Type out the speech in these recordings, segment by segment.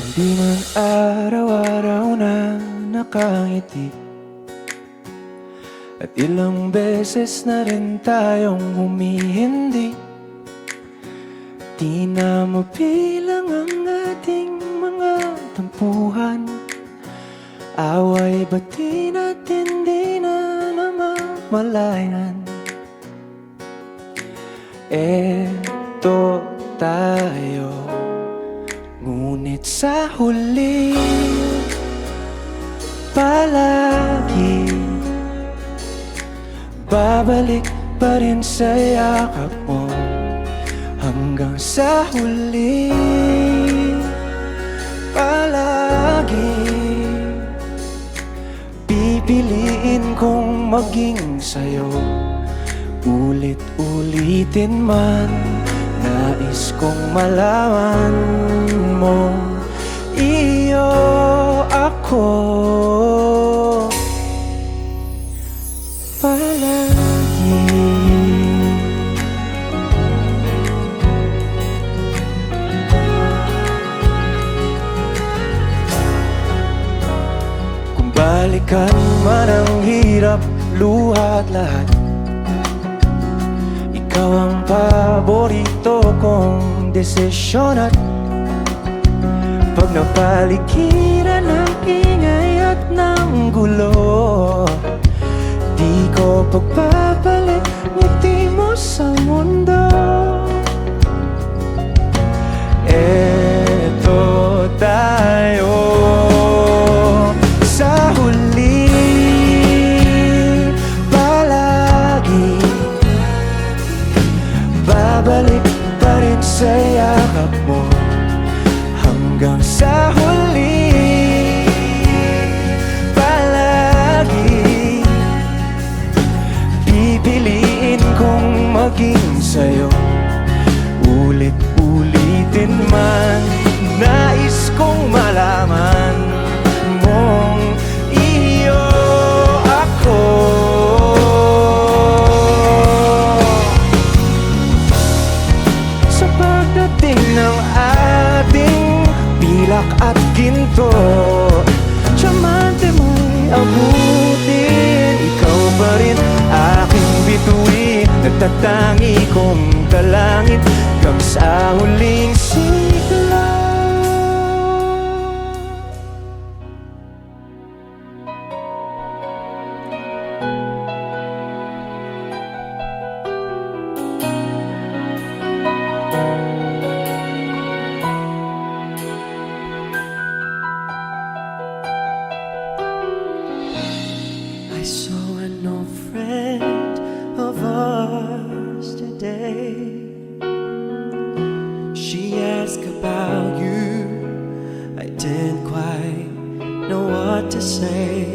Hindi man araw-araw na nakangiti, at ilang beses na rin tayong humihindi. Di na mabilang ang ating mga tampuhan. Away ba't di natin di na namamalayan? Eto tayo, ngunit sa huli palagi babalik pa rin sa yakap mo. Hanggang sa huli palagi pipiliin kong maging sa'yo. Ulit-ulitin man, nais kong malaman mo, iyo ako palagi. Kung balikan man ang hirap, luha at lahat, ikaw ang paborito kong desisyon. At pag napaligiran ng ingay at ng gulo, di ko pagpapalit ngiti mo sa mundo. Eto tayo sa huli palagi, babalik pa rin sa yakap mo. Hanggang sa huli palagi pipiliin kong maging sa'yo. Ulit-ulitin man, nais kong malaman mong iyo ako. Sa pagdating ng ating pilak at ginto, tiyamante mo'y abutin. Ikaw pa rin aking bituin, nagtatangi kong talangin hanggang sa huling sigla. I saw an old friend of ours today. She asked about you. I didn't quite know what to say.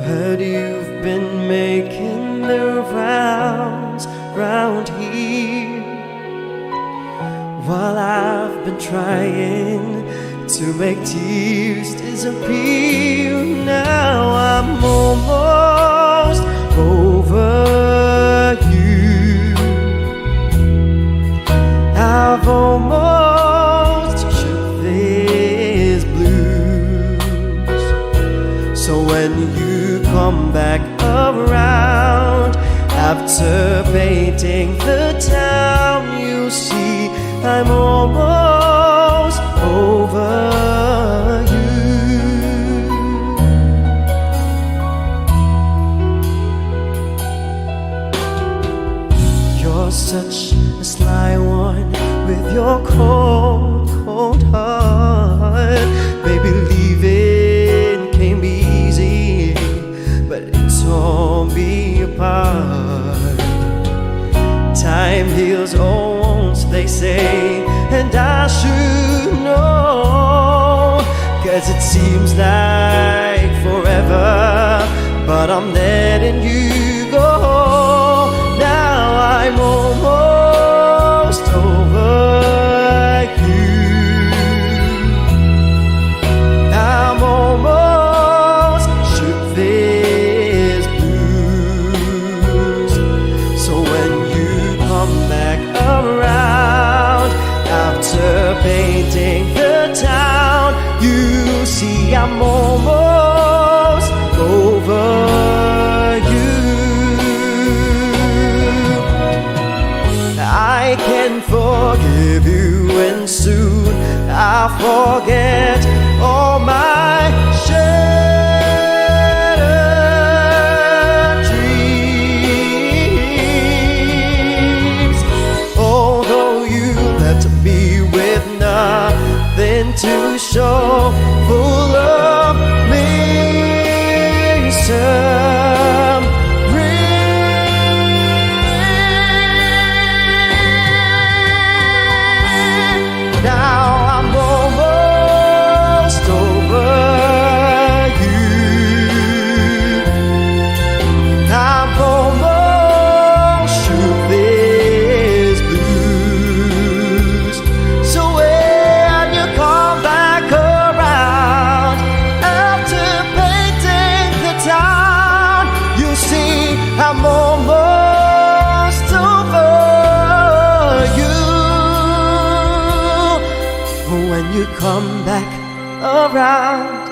Heard you've been making the rounds round here, while I've been trying to make tears disappear. Now I'm almost over you. I've almost shook these blues. So when you come back around, after painting the town, you see I'm almost over you. You're such a sly one with your cold, cold heart. Baby, leaving can't be easy, but it tore me apart. Time heals all wounds, they say, and I should know, 'cause it seems like forever, but I'm letting you go. Now I'm almost over you. I'm almost shook these blues. So when you come back around, after painting the town, almost over you. I can forgive you, and soon I'll forget all my shattered dreams. Although you left me with nothing to show, full of misery. Now I'm almost over you. I'm almost shook these blues. So when you come back around after painting the town, you'll see I'm almost over you. When you come back around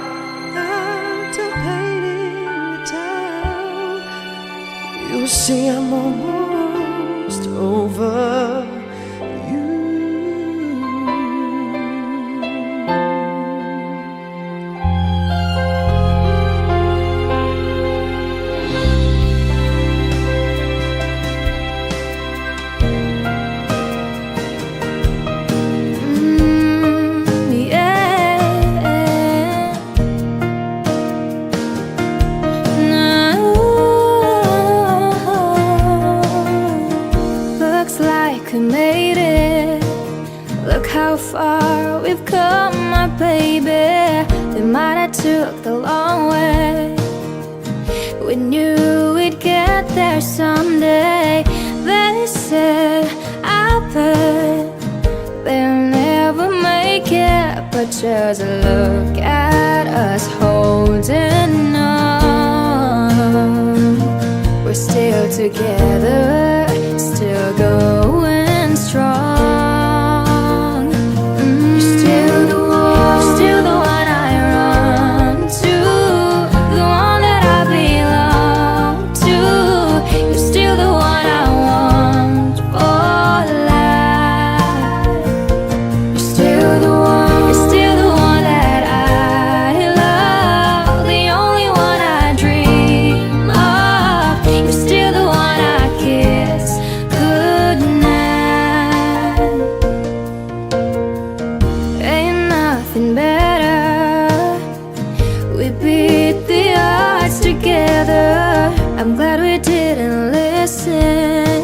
after painting the town, you'll see I'm almost over you. We made it. Look how far we've come, my baby. They might have took the long way. We knew we'd get there someday. They said, I bet they'll never make it. But just look at us holding on. We're still together, still going strong. You're still the one I run to, the one that I belong to. You're still the one I want for life. You're still the one that I love, the only one I dream of. You're still the one I kiss goodnight. Ain't nothing better. We beat the odds together. I'm glad we didn't listen.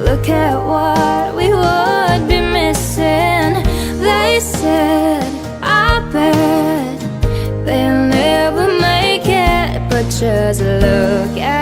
Look at what we would be missing. They said, I bet they'll never make it. But just look at